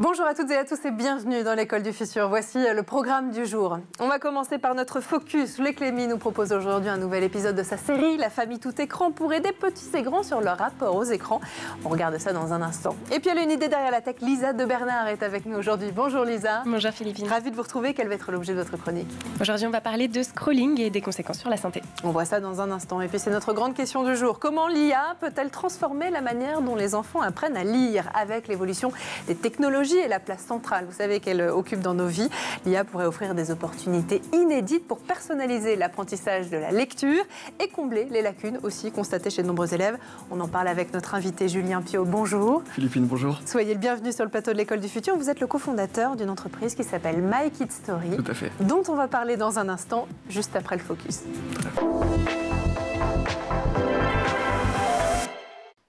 Bonjour à toutes et à tous et bienvenue dans l'École du Futur. Voici le programme du jour. On va commencer par notre focus. Les Clémy nous propose aujourd'hui un nouvel épisode de sa série La famille tout écran pour aider petits et grands sur leur rapport aux écrans. On regarde ça dans un instant. Et puis elle a une idée derrière la tech. Lisa de Bernard est avec nous aujourd'hui. Bonjour Lisa. Bonjour Philippine. Ravie de vous retrouver. Quel va être l'objet de votre chronique? Aujourd'hui on va parler de scrolling et des conséquences sur la santé. On voit ça dans un instant. Et puis c'est notre grande question du jour. Comment l'IA peut-elle transformer la manière dont les enfants apprennent à lire avec l'évolution des technologies et la place centrale, vous savez, qu'elle occupe dans nos vies? L'IA pourrait offrir des opportunités inédites pour personnaliser l'apprentissage de la lecture et combler les lacunes aussi constatées chez de nombreux élèves. On en parle avec notre invité Julien Piot. Bonjour. Philippine, bonjour. Soyez le bienvenu sur le plateau de l'École du Futur. Vous êtes le cofondateur d'une entreprise qui s'appelle My Kid Story. Tout à fait. Dont on va parler dans un instant, juste après le focus.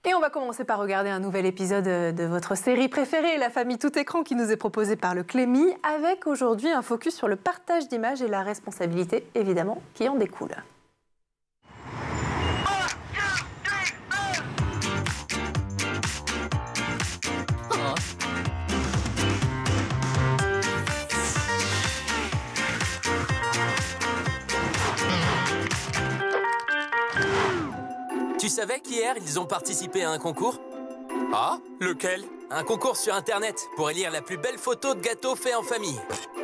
Et on va commencer par regarder un nouvel épisode de votre série préférée, La famille tout écran, qui nous est proposée par le Clémy, avec aujourd'hui un focus sur le partage d'images et la responsabilité, évidemment, qui en découle. Tu savais qu'hier, ils ont participé à un concours? Ah, lequel? Un concours sur Internet pour élire la plus belle photo de gâteau fait en famille.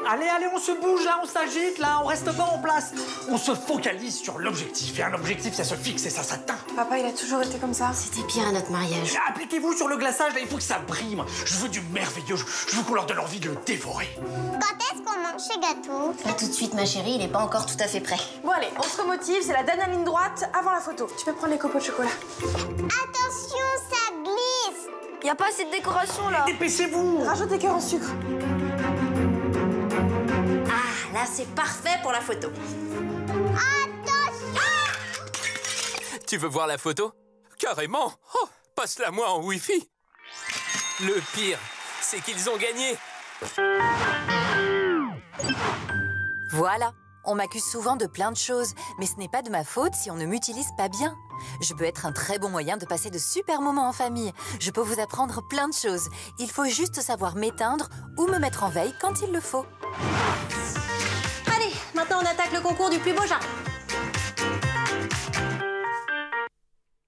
Allez, on se bouge là, on s'agite là, on reste pas en place. On se focalise sur l'objectif. Et un objectif, ça se fixe et ça s'atteint. Papa, il a toujours été comme ça. C'était pire à notre mariage. Appliquez-vous sur le glaçage, là, il faut que ça brille. Moi. Je veux du merveilleux, je veux qu'on leur donne envie de le dévorer. Quand est-ce qu'on mange chez Gâteau? Pas tout de suite, ma chérie, il est pas encore tout à fait prêt. Bon, allez, on se remotive, c'est la dernière ligne droite avant la photo. Tu peux prendre les copeaux de chocolat. Attention, ça glisse. Y a pas assez de décoration là. Dépêchez-vous. Rajoute des cœurs en sucre. Ah, là, c'est parfait pour la photo. Attention! Tu veux voir la photo? Carrément. Oh, passe-la moi en Wi-Fi. Le pire, c'est qu'ils ont gagné. Voilà, on m'accuse souvent de plein de choses, mais ce n'est pas de ma faute si on ne m'utilise pas bien. Je peux être un très bon moyen de passer de super moments en famille. Je peux vous apprendre plein de choses. Il faut juste savoir m'éteindre ou me mettre en veille quand il le faut. Allez, maintenant on attaque le concours du plus beau jardin.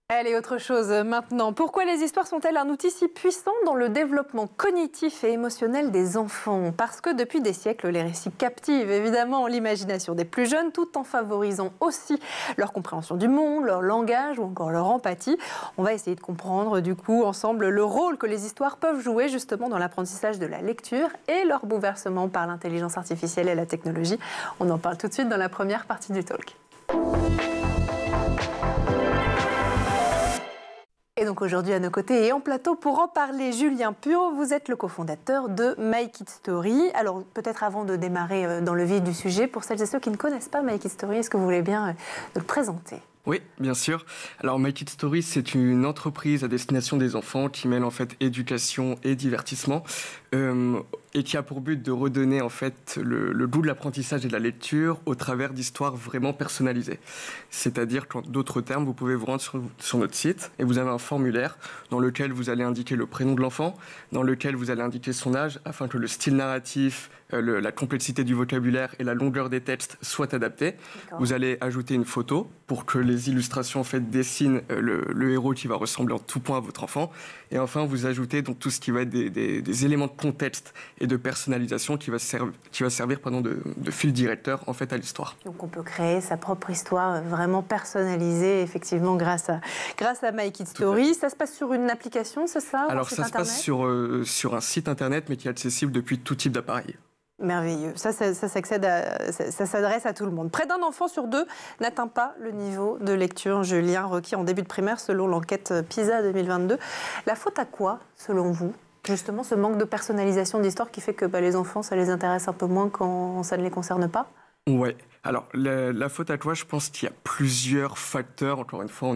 Allez, autre chose maintenant. Pourquoi les histoires sont-elles un outil si puissant dans le développement cognitif et émotionnel des enfants? Parce que depuis des siècles, les récits captivent évidemment l'imagination des plus jeunes, tout en favorisant aussi leur compréhension du monde, leur langage ou encore leur empathie. On va essayer de comprendre du coup ensemble le rôle que les histoires peuvent jouer justement dans l'apprentissage de la lecture et leur bouleversement par l'intelligence artificielle et la technologie. On en parle tout de suite dans la première partie du talk. Et donc aujourd'hui à nos côtés et en plateau pour en parler, Julien Piot, vous êtes le cofondateur de My Kid Story. Alors peut-être avant de démarrer dans le vif du sujet, pour celles et ceux qui ne connaissent pas My Kid Story, est-ce que vous voulez bien le présenter ? Oui, bien sûr. Alors, My Kid Story, c'est une entreprise à destination des enfants qui mêle en fait éducation et divertissement et qui a pour but de redonner en fait le goût de l'apprentissage et de la lecture au travers d'histoires vraiment personnalisées. C'est-à-dire qu'en d'autres termes, vous pouvez vous rendre sur notre site et vous avez un formulaire dans lequel vous allez indiquer le prénom de l'enfant, dans lequel vous allez indiquer son âge afin que le style narratif, la complexité du vocabulaire et la longueur des textes soient adaptés. Vous allez ajouter une photo pour que les illustrations en fait dessinent le héros qui va ressembler en tout point à votre enfant. Et enfin, vous ajoutez donc tout ce qui va être des éléments de contexte et de personnalisation qui va servir de fil directeur en fait à l'histoire. Donc on peut créer sa propre histoire vraiment personnalisée effectivement grâce à My Kid Story. Ça se passe sur une application, c'est ça? Alors ça se passe sur un site internet mais qui est accessible depuis tout type d'appareil. Merveilleux. Ça s'adresse à tout le monde. Près d'un enfant sur deux n'atteint pas le niveau de lecture, Julien, requis en début de primaire selon l'enquête PISA 2022. La faute à quoi, selon vous? Justement, ce manque de personnalisation d'histoire qui fait que les enfants, ça les intéresse un peu moins quand ça ne les concerne pas? Ouais. Alors, la faute à quoi? Je pense qu'il y a plusieurs facteurs. Encore une fois,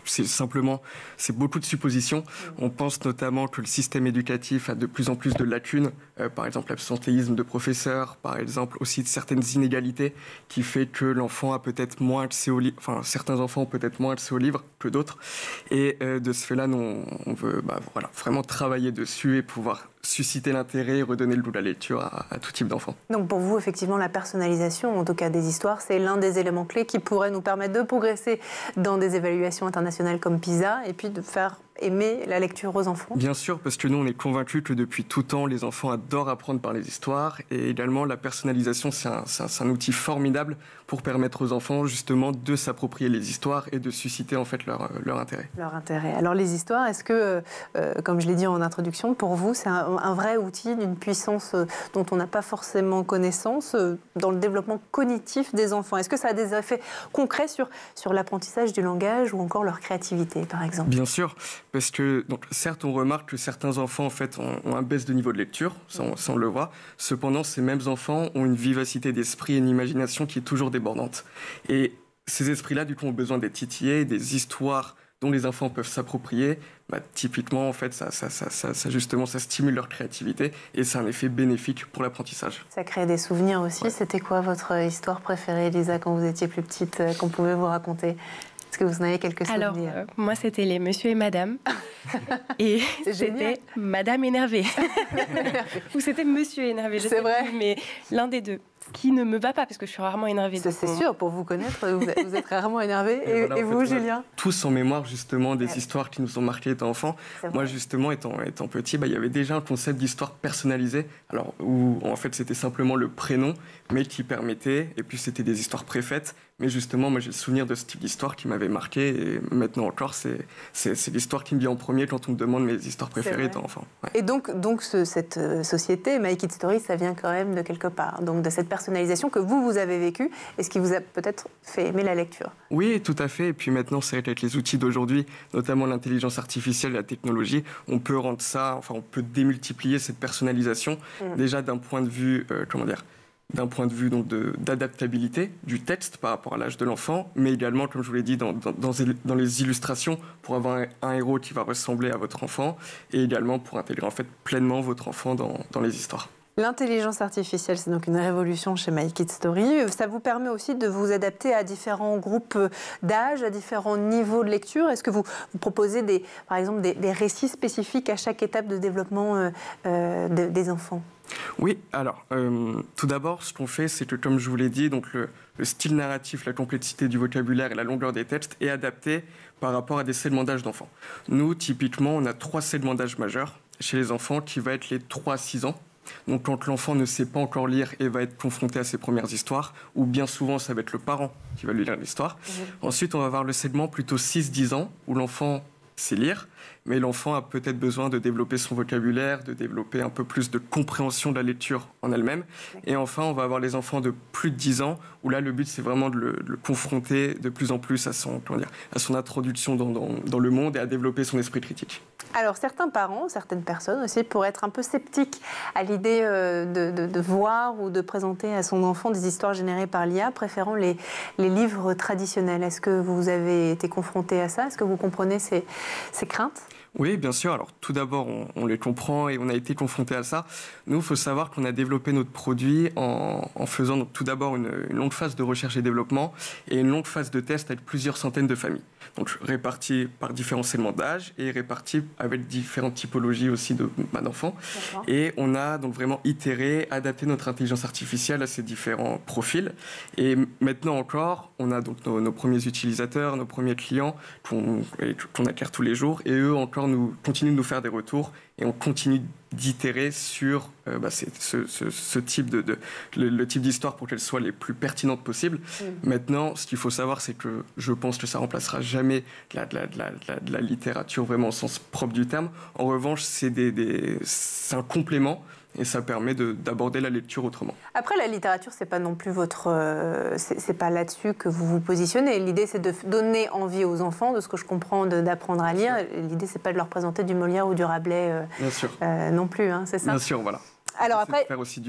c'est beaucoup de suppositions. On pense notamment que le système éducatif a de plus en plus de lacunes. Par exemple, l'absentéisme de professeurs, par exemple aussi certaines inégalités qui fait que l'enfant a peut-être moins accès aux livres. Enfin, certains enfants ont peut-être moins accès aux livres que d'autres. Et de ce fait-là, on veut vraiment travailler dessus et pouvoir susciter l'intérêt et redonner le goût de la lecture à tout type d'enfant. Donc pour vous, effectivement, la personnalisation, en tout cas des histoires, c'est l'un des éléments clés qui pourrait nous permettre de progresser dans des évaluations internationales comme PISA et puis de faire aimer la lecture aux enfants. Bien sûr, parce que nous, on est convaincus que depuis tout temps, les enfants adorent apprendre par les histoires. Et également, la personnalisation, c'est un outil formidable pour permettre aux enfants, justement, de s'approprier les histoires et de susciter, en fait, leur intérêt. Leur intérêt. Alors, les histoires, est-ce que, comme je l'ai dit en introduction, pour vous, c'est un vrai outil d'une puissance dont on n'a pas forcément connaissance dans le développement cognitif des enfants? Est-ce que ça a des effets concrets sur l'apprentissage du langage ou encore leur créativité, par exemple? Bien sûr. Parce que, donc, certes, on remarque que certains enfants, en fait, ont un baisse de niveau de lecture, ça on le voit. Cependant, ces mêmes enfants ont une vivacité d'esprit et une imagination qui est toujours débordante. Et ces esprits-là, du coup, ont besoin d'être titillés, des histoires dont les enfants peuvent s'approprier. Typiquement, en fait, justement, ça stimule leur créativité et c'est un effet bénéfique pour l'apprentissage. Ça crée des souvenirs aussi. Ouais. C'était quoi votre histoire préférée, Elisa, quand vous étiez plus petite, qu'on pouvait vous raconter? Est-ce que vous en avez quelques souvenirs? Alors, moi, c'était les Monsieur et Madame. Et c'était Madame énervée. Ou c'était Monsieur énervé. C'est vrai. Mais l'un des deux. Ce qui ne me va pas, parce que je suis rarement énervée. C'est sûr, pour vous connaître, vous êtes rarement énervé. Et, voilà, et vous, Julien? Tous en mémoire, justement, des histoires qui nous ont marqués étant enfants. Moi, justement, étant petit, il y avait déjà un concept d'histoire personnalisée, alors, où, en fait, c'était simplement le prénom, mais qui permettait, et puis c'était des histoires préfaites. Mais justement, moi, j'ai le souvenir de ce type d'histoire qui m'avait marqué. Et maintenant encore, c'est l'histoire qui me vient en premier quand on me demande mes histoires préférées étant enfant. Ouais. Et donc cette société, My Kid Story, ça vient quand même de quelque part. Donc de cette personnalisation que vous avez vécue et ce qui vous a peut-être fait aimer la lecture. Oui, tout à fait. Et puis maintenant, c'est avec les outils d'aujourd'hui, notamment l'intelligence artificielle, la technologie, on peut rendre ça, enfin, on peut démultiplier cette personnalisation. Déjà d'un point de vue, d'un point de vue d'adaptabilité du texte par rapport à l'âge de l'enfant, mais également, comme je vous l'ai dit, dans les illustrations, pour avoir un héros qui va ressembler à votre enfant, et également pour intégrer en fait pleinement votre enfant dans les histoires. L'intelligence artificielle, c'est donc une révolution chez My Kid Story. Ça vous permet aussi de vous adapter à différents groupes d'âge, à différents niveaux de lecture. Est-ce que vous proposez, par exemple, des récits spécifiques à chaque étape de développement des enfants ? Oui, alors, tout d'abord, ce qu'on fait, c'est que, comme je vous l'ai dit, donc le style narratif, la complexité du vocabulaire et la longueur des textes est adapté par rapport à des segments d'âge d'enfants. Nous, typiquement, on a 3 segments d'âge majeurs chez les enfants qui va être les 3 à 6 ans. Donc quand l'enfant ne sait pas encore lire et va être confronté à ses premières histoires, ou bien souvent ça va être le parent qui va lui lire l'histoire. Ensuite, on va avoir le segment plutôt 6-10 ans, où l'enfant sait lire, mais l'enfant a peut-être besoin de développer son vocabulaire, de développer un peu plus de compréhension de la lecture en elle-même. Et enfin, on va avoir les enfants de plus de 10 ans, où là, le but, c'est vraiment de le confronter de plus en plus à son introduction dans le monde et à développer son esprit critique. Alors, certains parents, certaines personnes aussi, pourraient être un peu sceptiques à l'idée de voir ou de présenter à son enfant des histoires générées par l'IA, préférant les livres traditionnels. Est-ce que vous avez été confronté à ça? Est-ce que vous comprenez ces craintes? Oui, bien sûr. Alors, tout d'abord, on les comprend et on a été confrontés à ça. Nous, il faut savoir qu'on a développé notre produit en faisant donc, tout d'abord une longue phase de recherche et développement et une longue phase de test avec plusieurs centaines de familles. Donc, réparties par différents segments d'âge et réparties avec différentes typologies aussi d'enfants. Et on a donc vraiment itéré, adapté notre intelligence artificielle à ces différents profils. Et maintenant encore, on a donc nos premiers utilisateurs, nos premiers clients qu'on acquiert tous les jours et eux encore nous continuent de nous faire des retours et on continue d'itérer sur ce type le type d'histoire pour qu'elles soient les plus pertinentes possibles. Maintenant, ce qu'il faut savoir, c'est que je pense que ça remplacera jamais de la littérature vraiment au sens propre du terme. En revanche, c'est un complément. Et ça permet d'aborder la lecture autrement. Après, la littérature, c'est pas non plus c'est pas là-dessus que vous vous positionnez. L'idée, c'est de donner envie aux enfants, de ce que je comprends, d'apprendre à lire. L'idée, c'est pas de leur présenter du Molière ou du Rabelais non plus, hein, c'est ça? Bien sûr, voilà. Alors après, de faire aussi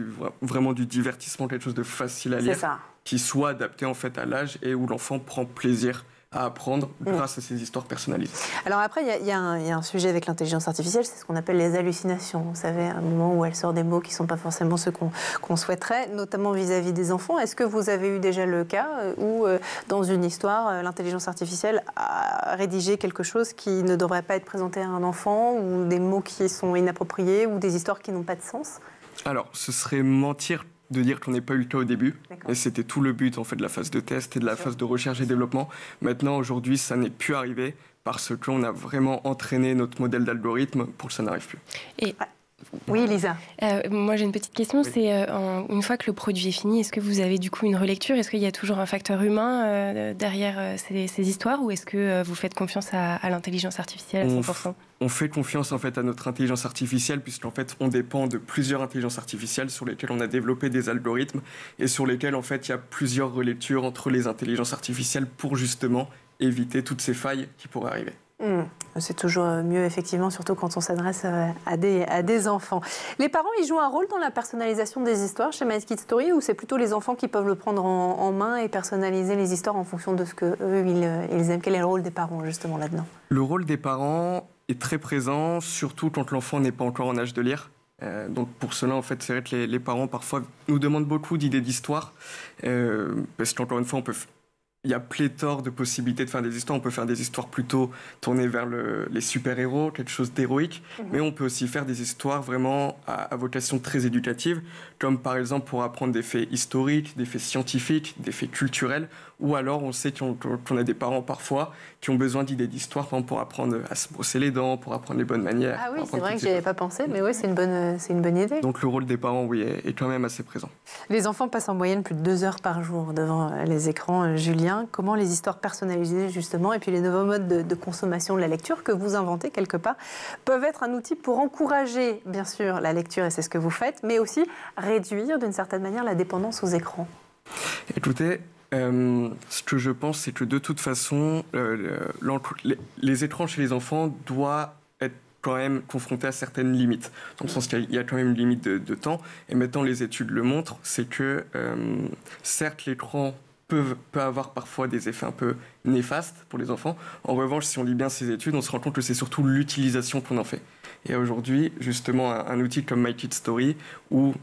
vraiment du divertissement, quelque chose de facile à lire, qui soit adapté en fait à l'âge et où l'enfant prend plaisir à apprendre grâce à ces histoires personnalisées. Alors après, il y a un sujet avec l'intelligence artificielle, c'est ce qu'on appelle les hallucinations. Vous savez, à un moment où elle sort des mots qui ne sont pas forcément ceux qu'on souhaiterait, notamment vis-à-vis des enfants. Est-ce que vous avez eu déjà le cas où, dans une histoire, l'intelligence artificielle a rédigé quelque chose qui ne devrait pas être présenté à un enfant, ou des mots qui sont inappropriés, ou des histoires qui n'ont pas de sens? Alors, ce serait mentir de dire qu'on n'ait pas eu le cas au début. Et c'était tout le but en fait de la phase de test et de la phase de recherche et développement. Maintenant, aujourd'hui, ça n'est plus arrivé parce qu'on a vraiment entraîné notre modèle d'algorithme pour que ça n'arrive plus. Et... Oui, Lisa. Moi, j'ai une petite question. Oui. C'est une fois que le produit est fini, est-ce que vous avez du coup une relecture? Est-ce qu'il y a toujours un facteur humain derrière ces histoires, ou est-ce que vous faites confiance à l'intelligence artificielle à 100%? On fait confiance en fait à notre intelligence artificielle, puisqu'en fait on dépend de plusieurs intelligences artificielles sur lesquelles on a développé des algorithmes et sur lesquels en fait il y a plusieurs relectures entre les intelligences artificielles pour justement éviter toutes ces failles qui pourraient arriver. C'est toujours mieux, effectivement, surtout quand on s'adresse à des enfants. Les parents, ils jouent un rôle dans la personnalisation des histoires chez My Kids Story, ou c'est plutôt les enfants qui peuvent le prendre en main et personnaliser les histoires en fonction de ce qu'eux, ils aiment? Quel est le rôle des parents, justement, là-dedans? Le rôle des parents est très présent, surtout quand l'enfant n'est pas encore en âge de lire. Donc pour cela, en fait, c'est vrai que les parents, parfois, nous demandent beaucoup d'idées d'histoires, parce qu'encore une fois, il y a pléthore de possibilités de faire des histoires. On peut faire des histoires plutôt tournées vers les super-héros, quelque chose d'héroïque, mais on peut aussi faire des histoires vraiment à vocation très éducative, comme par exemple pour apprendre des faits historiques, des faits scientifiques, des faits culturels, ou alors on sait qu'on a des parents parfois qui ont besoin d'idées d'histoire, par exemple pour apprendre à se brosser les dents, pour apprendre les bonnes manières. Ah oui, c'est vrai que j'y avais pas pensé, mais oui, c'est une bonne idée. Donc le rôle des parents, oui, est quand même assez présent. Les enfants passent en moyenne plus de 2 heures par jour devant les écrans. Julien, comment les histoires personnalisées, justement, et puis les nouveaux modes de consommation de la lecture que vous inventez quelque part, peuvent être un outil pour encourager, bien sûr, la lecture, et c'est ce que vous faites, mais aussi réduire, d'une certaine manière, la dépendance aux écrans? Écoutez, ce que je pense, c'est que de toute façon, les écrans chez les enfants doivent être quand même confrontés à certaines limites. Dans le sens qu'il y a quand même une limite de temps. Et maintenant, les études le montrent, c'est que certes, l'écran peut avoir parfois des effets un peu néfastes pour les enfants. En revanche, si on lit bien ces études, on se rend compte que c'est surtout l'utilisation qu'on en fait. Et aujourd'hui, justement, un outil comme My Kids Story, où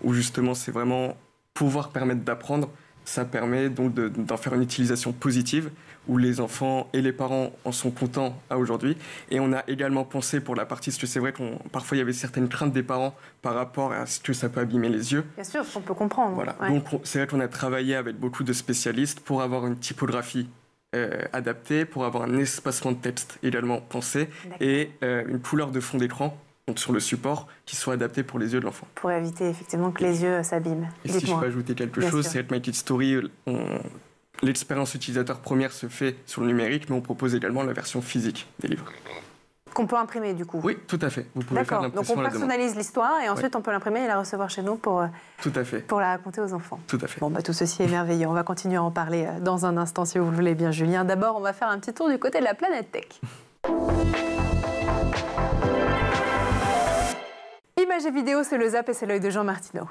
justement, c'est vraiment pouvoir permettre d'apprendre, ça permet donc d'en faire une utilisation positive, où les enfants et les parents en sont contents à aujourd'hui. Et on a également pensé pour la partie, parce que c'est vrai parfois il y avait certaines craintes des parents par rapport à ce que ça peut abîmer les yeux. Bien sûr, on peut comprendre. Voilà. Ouais. Donc c'est vrai qu'on a travaillé avec beaucoup de spécialistes pour avoir une typographie adaptée, pour avoir un espacement de texte également pensé, et une couleur de fond d'écran, donc sur le support, qui soit adapté pour les yeux de l'enfant. Pour éviter effectivement que les yeux s'abîment. Et si je peux ajouter quelque chose, c'est que My Kids Story, l'expérience utilisateur première se fait sur le numérique, mais on propose également la version physique des livres. Qu'on peut imprimer du coup? Oui, tout à fait. Vous pouvez faire l'impression. Donc on personnalise l'histoire et ensuite on peut l'imprimer et la recevoir chez nous pour la raconter aux enfants. Tout à fait. Bon, tout ceci est merveilleux. On va continuer à en parler dans un instant si vous le voulez bien, Julien. D'abord, on va faire un petit tour du côté de la planète tech. Images et vidéos, c'est le Zap et c'est l'œil de Jean Martineau.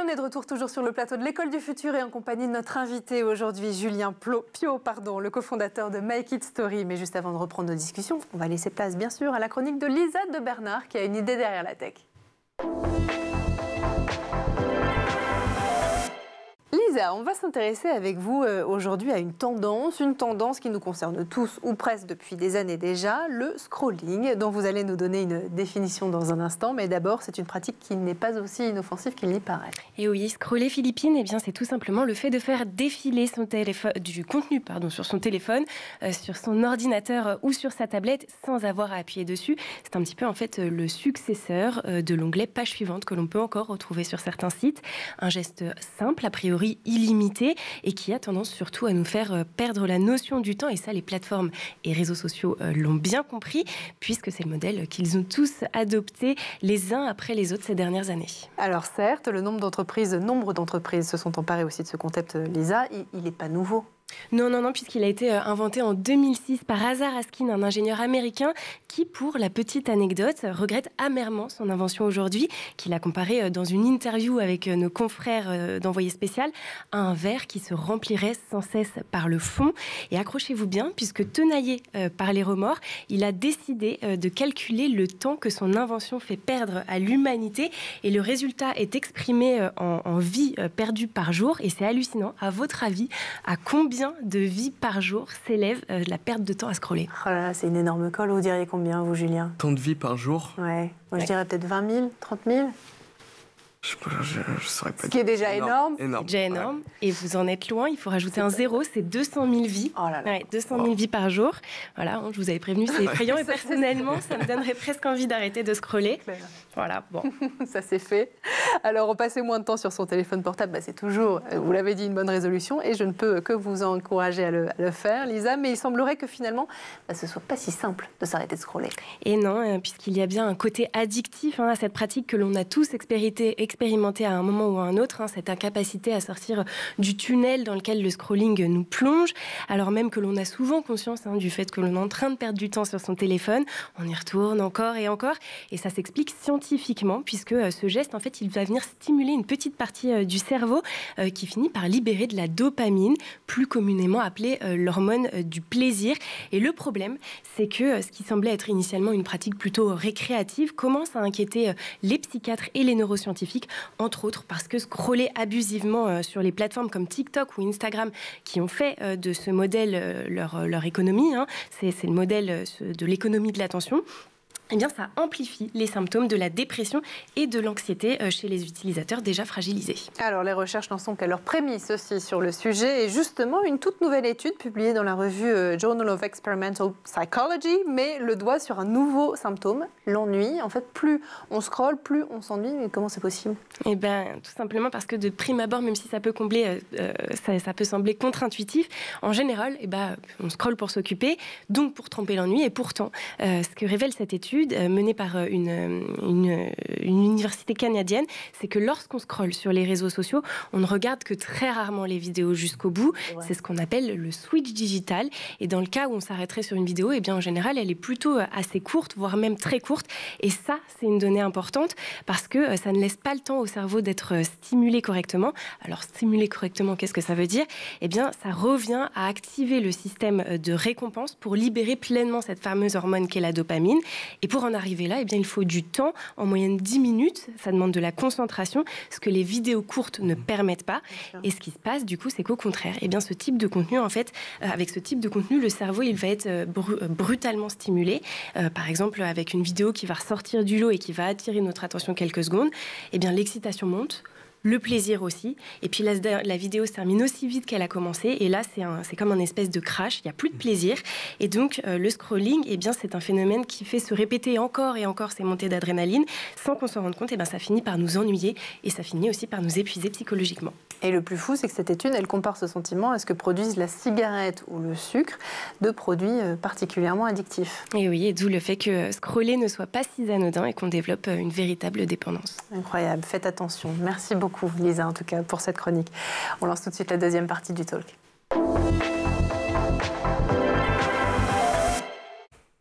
on est de retour toujours sur le plateau de l'École du Futur et en compagnie de notre invité aujourd'hui, Julien Piot, le cofondateur de Make It Story. Mais juste avant de reprendre nos discussions, on va laisser place bien sûr à la chronique de Lisa de Bernard qui a une idée derrière la tech. Lisa, on va s'intéresser avec vous aujourd'hui à une tendance qui nous concerne tous ou presque depuis des années déjà, le scrolling, dont vous allez nous donner une définition dans un instant. Mais d'abord, c'est une pratique qui n'est pas aussi inoffensive qu'il n'y paraît. Et oui, scroller Philippines, eh bien, c'est tout simplement le fait de faire défiler du contenu sur son téléphone, sur son ordinateur ou sur sa tablette sans avoir à appuyer dessus. C'est un petit peu en fait le successeur de l'onglet page suivante que l'on peut encore retrouver sur certains sites. Un geste simple, a priori illimité, et qui a tendance surtout à nous faire perdre la notion du temps. Et ça, les plateformes et réseaux sociaux l'ont bien compris, puisque c'est le modèle qu'ils ont tous adopté les uns après les autres ces dernières années. Alors certes, nombre d'entreprises se sont emparées aussi de ce concept, Lisa. Il n'est pas nouveau. Non, puisqu'il a été inventé en 2006 par Azar Askin, un ingénieur américain qui, pour la petite anecdote, regrette amèrement son invention aujourd'hui, qu'il a comparé dans une interview avec nos confrères d'Envoyé spécial à un verre qui se remplirait sans cesse par le fond. Et accrochez-vous bien, puisque tenaillé par les remords, il a décidé de calculer le temps que son invention fait perdre à l'humanité. Et le résultat est exprimé en vie perdue par jour. Et c'est hallucinant. À votre avis, à combien de vies par jour s'élève la perte de temps à scroller? Oh là là, c'est une énorme colle. Vous diriez combien, vous, Julien? Tant de vies par jour? Ouais. Moi, je dirais peut-être 20 000, 30 000. Je saurais pas. Ce qui est déjà énorme. C'est déjà énorme. Ouais. Et vous en êtes loin. Il faut rajouter un zéro. C'est 200 000 vies. Oh là là. Ouais, 200 000 vies par jour. Voilà, je vous avais prévenu, c'est effrayant. Et personnellement, ça me donnerait presque envie d'arrêter de scroller. Voilà, bon. Ça c'est fait. Alors, passer moins de temps sur son téléphone portable, c'est toujours, vous l'avez dit, une bonne résolution. Et je ne peux que vous encourager à le faire, Lisa. Mais il semblerait que finalement, ce ne soit pas si simple de s'arrêter de scroller. Et non, puisqu'il y a bien un côté addictif à cette pratique que l'on a tous expérimenté à un moment ou à un autre, cette incapacité à sortir du tunnel dans lequel le scrolling nous plonge, alors même que l'on a souvent conscience du fait que l'on est en train de perdre du temps sur son téléphone. On y retourne encore et encore, et ça s'explique scientifiquement, puisque ce geste, en fait, il va venir stimuler une petite partie du cerveau qui finit par libérer de la dopamine, plus communément appelée l'hormone du plaisir. Et le problème, c'est que ce qui semblait être initialement une pratique plutôt récréative commence à inquiéter les psychiatres et les neuroscientifiques, entre autres parce que scroller abusivement sur les plateformes comme TikTok ou Instagram, qui ont fait de ce modèle leur économie, c'est le modèle de l'économie de l'attention, eh bien, ça amplifie les symptômes de la dépression et de l'anxiété chez les utilisateurs déjà fragilisés. Alors, les recherches n'en sont qu'à leur prémisse aussi sur le sujet. Et justement, une toute nouvelle étude publiée dans la revue Journal of Experimental Psychology met le doigt sur un nouveau symptôme, l'ennui. En fait, plus on scrolle, plus on s'ennuie. Mais comment c'est possible? Eh bien, tout simplement parce que de prime abord, même si ça peut ça peut sembler contre-intuitif, en général, on scrolle pour s'occuper, donc pour tromper l'ennui. Et pourtant, ce que révèle cette étude, menée par une université canadienne, c'est que lorsqu'on scrolle sur les réseaux sociaux, on ne regarde que très rarement les vidéos jusqu'au bout. Ouais. C'est ce qu'on appelle le switch digital. Et dans le cas où on s'arrêterait sur une vidéo, en général, elle est plutôt assez courte, voire même très courte. Et ça, c'est une donnée importante parce que ça ne laisse pas le temps au cerveau d'être stimulé correctement. Alors, stimuler correctement, qu'est-ce que ça veut dire? Ça revient à activer le système de récompense pour libérer pleinement cette fameuse hormone qu'est la dopamine. Et pour en arriver là, il faut du temps, en moyenne 10 minutes. Ça demande de la concentration, ce que les vidéos courtes ne permettent pas. Et ce qui se passe, du coup, c'est qu'au contraire, ce type de contenu, en fait, avec ce type de contenu, le cerveau, il va être brutalement stimulé. Par exemple, avec une vidéo qui va ressortir du lot et qui va attirer notre attention quelques secondes, l'excitation monte. Le plaisir aussi. Et puis la vidéo se termine aussi vite qu'elle a commencé. Et là, c'est comme un espèce de crash. Il n'y a plus de plaisir. Et donc, le scrolling, c'est un phénomène qui fait se répéter encore et encore ces montées d'adrénaline. Sans qu'on s'en rende compte, ça finit par nous ennuyer. Et ça finit aussi par nous épuiser psychologiquement. Et le plus fou, c'est que cette étude, elle compare ce sentiment à ce que produisent la cigarette ou le sucre, deux produits particulièrement addictifs. Et oui, et d'où le fait que scroller ne soit pas si anodin et qu'on développe une véritable dépendance. Incroyable. Faites attention. Merci beaucoup, Lisa, en tout cas, pour cette chronique. On lance tout de suite la deuxième partie du talk.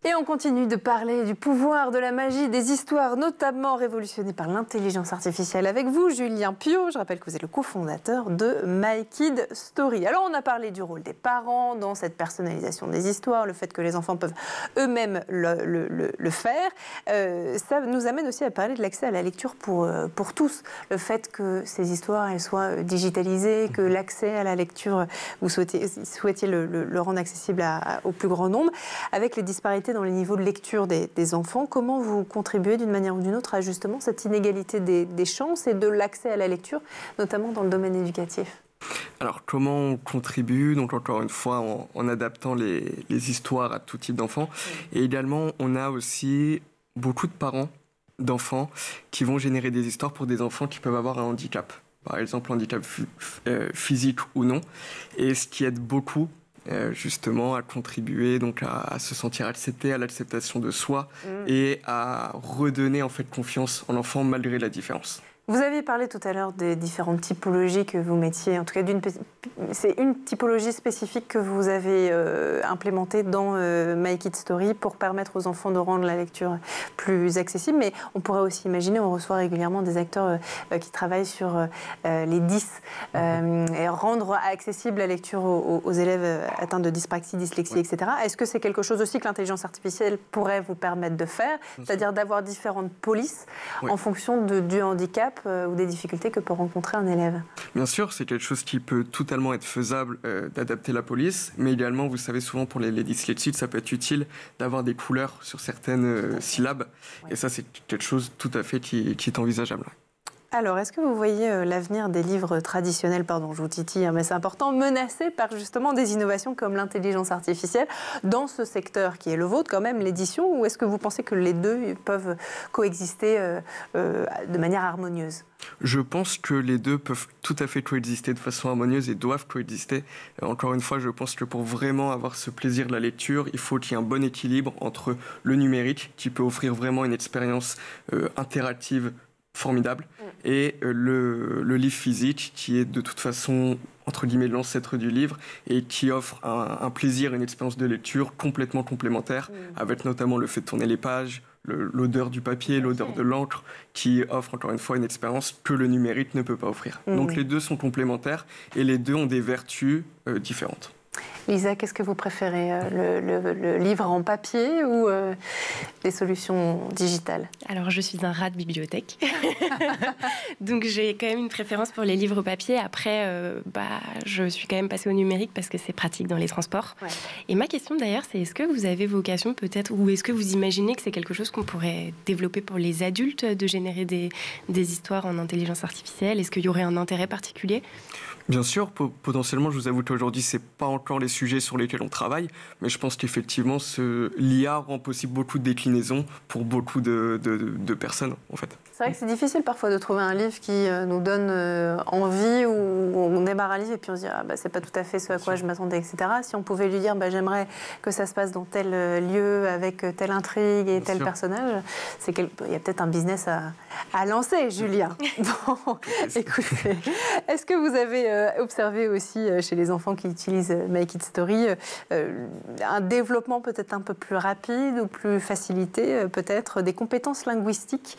Et on continue de parler du pouvoir, de la magie, des histoires, notamment révolutionnées par l'intelligence artificielle avec vous, Julien Piot. Je rappelle que vous êtes le cofondateur de My Kid Story. Alors, on a parlé du rôle des parents dans cette personnalisation des histoires, le fait que les enfants peuvent eux-mêmes le faire. Ça nous amène aussi à parler de l'accès à la lecture pour tous. Le fait que ces histoires elles soient digitalisées, que l'accès à la lecture, vous souhaitiez le rendre accessible au plus grand nombre. Avec les disparités dans les niveaux de lecture des enfants, comment vous contribuez d'une manière ou d'une autre à justement cette inégalité des chances et de l'accès à la lecture, notamment dans le domaine éducatif? Alors, comment on contribue? Donc, encore une fois, en adaptant les histoires à tout type d'enfants. Et également, on a aussi beaucoup de parents d'enfants qui vont générer des histoires pour des enfants qui peuvent avoir un handicap. Par exemple, handicap physique ou non. Et ce qui aide beaucoup, justement, à contribuer donc à se sentir accepté, à l'acceptation de soi et à redonner en fait confiance en l'enfant malgré la différence. Vous aviez parlé tout à l'heure des différentes typologies que vous mettiez, en tout cas c'est une typologie spécifique que vous avez implémentée dans My Kid Story pour permettre aux enfants de rendre la lecture plus accessible, mais on pourrait aussi imaginer, on reçoit régulièrement des acteurs qui travaillent sur les 10 et rendre accessible la lecture aux élèves atteints de dyspraxie, dyslexie, etc. Est-ce que c'est quelque chose aussi que l'intelligence artificielle pourrait vous permettre de faire, c'est-à-dire d'avoir différentes polices en fonction du handicap ou des difficultés que peut rencontrer un élève? Bien sûr, c'est quelque chose qui peut totalement être faisable d'adapter la police, mais également, vous savez, souvent pour les dyslexiques, ça peut être utile d'avoir des couleurs sur certaines syllabes, et ça, c'est quelque chose tout à fait qui est envisageable. Alors, est-ce que vous voyez l'avenir des livres traditionnels, pardon, je vous titille, mais c'est important, menacés par justement des innovations comme l'intelligence artificielle dans ce secteur qui est le vôtre, quand même, l'édition, ou est-ce que vous pensez que les deux peuvent coexister de manière harmonieuse? Je pense que les deux peuvent tout à fait coexister de façon harmonieuse et doivent coexister. Encore une fois, je pense que pour vraiment avoir ce plaisir de la lecture, il faut qu'il y ait un bon équilibre entre le numérique, qui peut offrir vraiment une expérience interactive formidable, et le livre physique qui est de toute façon entre guillemets l'ancêtre du livre et qui offre un plaisir, une expérience de lecture complètement complémentaire, avec notamment le fait de tourner les pages, l'odeur du papier, l'odeur de l'encre, qui offre encore une fois une expérience que le numérique ne peut pas offrir. Donc les deux sont complémentaires et les deux ont des vertus différentes. Lisa, qu'est-ce que vous préférez, le livre en papier ou les solutions digitales? Alors, je suis un rat de bibliothèque. Donc, j'ai quand même une préférence pour les livres papier. Après, je suis quand même passée au numérique parce que c'est pratique dans les transports. Ouais. Et ma question, d'ailleurs, c'est est-ce que vous avez vocation peut-être, ou est-ce que vous imaginez que c'est quelque chose qu'on pourrait développer pour les adultes, de générer des histoires en intelligence artificielle? Est-ce qu'il y aurait un intérêt particulier? Bien sûr, potentiellement, je vous avoue qu'aujourd'hui, ce n'est pas encore les sujets sur lesquels on travaille, mais je pense qu'effectivement, l'IA rend possible beaucoup de déclinaisons pour beaucoup de personnes, en fait. C'est vrai que c'est difficile parfois de trouver un livre qui nous donne envie, ou on démarre un livre et puis on se dit c'est pas tout à fait ce à quoi je m'attendais, etc. Si on pouvait lui dire j'aimerais que ça se passe dans tel lieu avec telle intrigue et tel personnage, il y a peut-être un business à lancer, Julien. Bon, écoutez, est-ce que vous avez observé aussi chez les enfants qui utilisent My Kid Story un développement peut-être un peu plus rapide ou plus facilité, peut-être des compétences linguistiques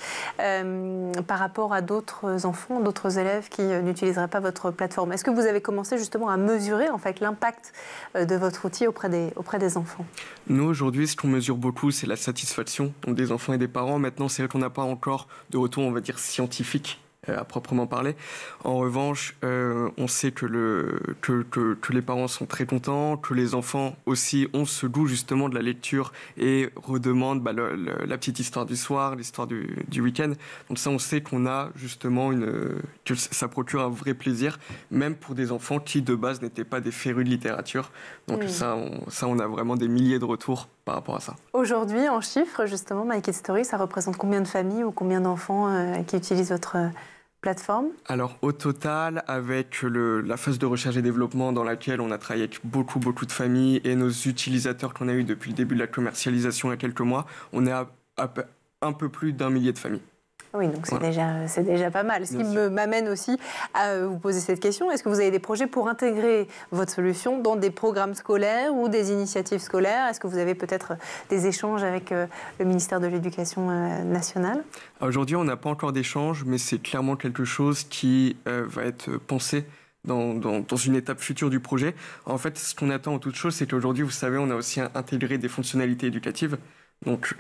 par rapport à d'autres enfants, d'autres élèves qui n'utiliseraient pas votre plateforme? Est-ce que vous avez commencé justement à mesurer en fait l'impact de votre outil auprès des enfants? Nous, aujourd'hui, ce qu'on mesure beaucoup, c'est la satisfaction des enfants et des parents. Maintenant, c'est vrai qu'on n'a pas encore de retour, on va dire, scientifique à proprement parler. En revanche, on sait que les parents sont très contents, que les enfants aussi ont ce goût justement de la lecture et redemandent la petite histoire du soir, l'histoire du week-end. Donc ça, on sait qu'on a justement que ça procure un vrai plaisir, même pour des enfants qui de base n'étaient pas des férus de littérature. Donc ça, on a vraiment des milliers de retours par rapport à ça. Aujourd'hui, en chiffres, justement, My Kid Story, ça représente combien de familles ou combien d'enfants qui utilisent votre plateforme? Alors au total, avec la phase de recherche et développement dans laquelle on a travaillé avec beaucoup de familles et nos utilisateurs qu'on a eu depuis le début de la commercialisation il y a quelques mois, on est à un peu plus d'1 millier de familles. Oui, donc c'est déjà pas mal. Ce qui m'amène aussi à vous poser cette question. Est-ce que vous avez des projets pour intégrer votre solution dans des programmes scolaires ou des initiatives scolaires? Est-ce que vous avez peut-être des échanges avec le ministère de l'Éducation nationale? Aujourd'hui, on n'a pas encore d'échange, mais c'est clairement quelque chose qui va être pensé dans une étape future du projet. En fait, ce qu'on attend en toute chose, c'est qu'aujourd'hui, vous savez, on a aussi intégré des fonctionnalités éducatives. Donc,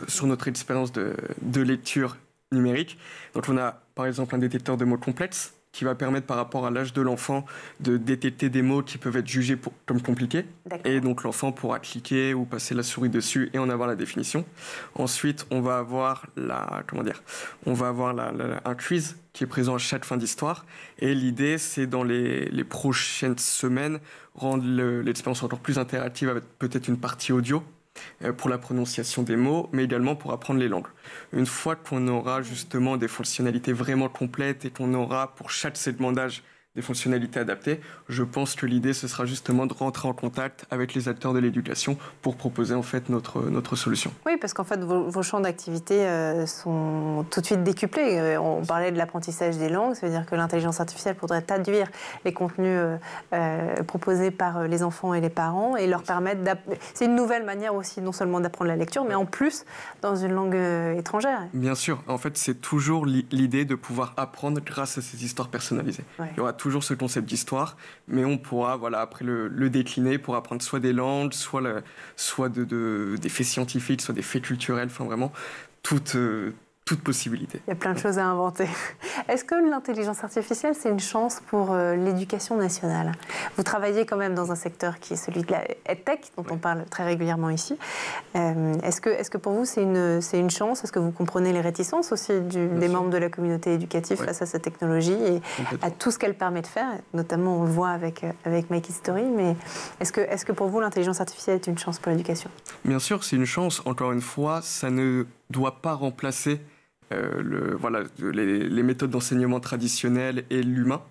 sur notre expérience de lecture numérique. Donc, on a par exemple un détecteur de mots complexes qui va permettre par rapport à l'âge de l'enfant de détecter des mots qui peuvent être jugés comme compliqués. Et donc l'enfant pourra cliquer ou passer la souris dessus et en avoir la définition. Ensuite, on va avoir un quiz qui est présent à chaque fin d'histoire. Et l'idée, c'est dans les prochaines semaines, rendre l'expérience encore plus interactive avec peut-être une partie audio pour la prononciation des mots, mais également pour apprendre les langues. Une fois qu'on aura justement des fonctionnalités vraiment complètes et qu'on aura pour chaque segment d'âge des fonctionnalités adaptées, je pense que l'idée, ce sera justement de rentrer en contact avec les acteurs de l'éducation pour proposer en fait notre solution. Oui, parce qu'en fait, vos champs d'activité sont tout de suite décuplés. On parlait de l'apprentissage des langues, ça veut dire que l'intelligence artificielle pourrait traduire les contenus proposés par les enfants et les parents et leur permettre c'est une nouvelle manière aussi, non seulement d'apprendre la lecture, mais en plus dans une langue étrangère. Bien sûr, en fait, c'est toujours l'idée de pouvoir apprendre grâce à ces histoires personnalisées. Ouais. Il y aura toujours ce concept d'histoire, mais on pourra après le décliner pour apprendre soit des langues, soit des faits scientifiques, soit des faits culturels, enfin vraiment toute possibilité. Il y a plein de choses à inventer. Est-ce que l'intelligence artificielle, c'est une chance pour l'éducation nationale? Vous travaillez quand même dans un secteur qui est celui de la EdTech, dont on parle très régulièrement ici. Est-ce que pour vous, c'est une chance? Est-ce que vous comprenez les réticences aussi des membres de la communauté éducative face à cette technologie et à tout ce qu'elle permet de faire? Notamment, on le voit avec My Kids Story, mais est-ce que pour vous, l'intelligence artificielle est une chance pour l'éducation? Bien sûr, c'est une chance. Encore une fois, ça ne doit pas remplacer les méthodes d'enseignement traditionnelles et l'humain.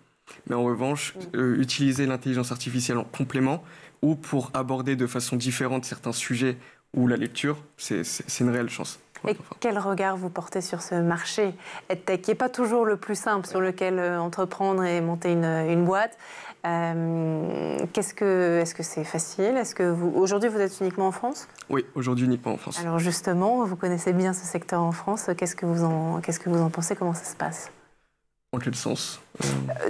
Mais en revanche, utiliser l'intelligence artificielle en complément ou pour aborder de façon différente certains sujets ou la lecture, c'est une réelle chance. Et quel regard vous portez sur ce marché EdTech, qui n'est pas toujours le plus simple, sur lequel entreprendre et monter une boîte? Est-ce que c'est facile? Aujourd'hui, vous êtes uniquement en France? Oui, aujourd'hui uniquement en France. Alors justement, vous connaissez bien ce secteur en France. Qu'est-ce que vous en pensez? Comment ça se passe? En quel sens?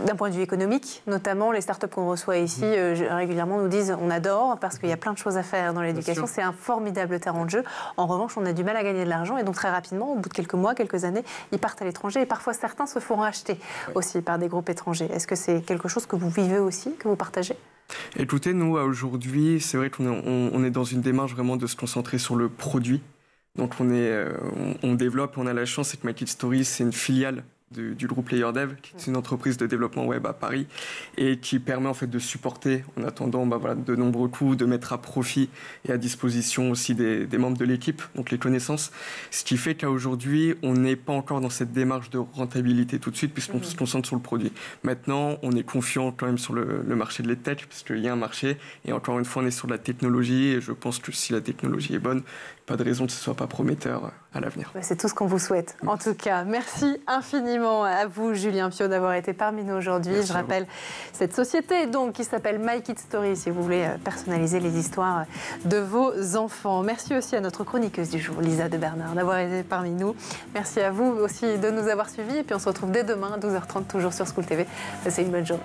D'un point de vue économique, notamment les startups qu'on reçoit ici régulièrement nous disent on adore parce qu'il y a plein de choses à faire dans l'éducation, c'est un formidable terrain de jeu. En revanche, on a du mal à gagner de l'argent et donc très rapidement, au bout de quelques mois, quelques années, ils partent à l'étranger et parfois certains se font racheter aussi par des groupes étrangers. Est-ce que c'est quelque chose que vous vivez aussi, que vous partagez? Écoutez, nous aujourd'hui, c'est vrai qu'on est dans une démarche vraiment de se concentrer sur le produit. Donc on développe, on a la chance, c'est que My Kids Story, c'est une filiale du groupe PlayerDev, qui est une entreprise de développement web à Paris et qui permet en fait de supporter en attendant de nombreux coûts, de mettre à profit et à disposition aussi des membres de l'équipe, donc les connaissances. Ce qui fait qu'aujourd'hui, on n'est pas encore dans cette démarche de rentabilité tout de suite puisqu'on se concentre sur le produit. Maintenant, on est confiant quand même sur le marché de l'EdTech parce qu'il y a un marché et encore une fois, on est sur la technologie et je pense que si la technologie est bonne, pas de raison que ce ne soit pas prometteur à l'avenir. C'est tout ce qu'on vous souhaite. En tout cas, merci infiniment à vous, Julien Piot, d'avoir été parmi nous aujourd'hui. Je rappelle cette société donc, qui s'appelle My Kids Story, si vous voulez personnaliser les histoires de vos enfants. Merci aussi à notre chroniqueuse du jour, Lisa de Bernard, d'avoir été parmi nous. Merci à vous aussi de nous avoir suivis. Et puis on se retrouve dès demain à 12h30, toujours sur School TV. Passez une bonne journée.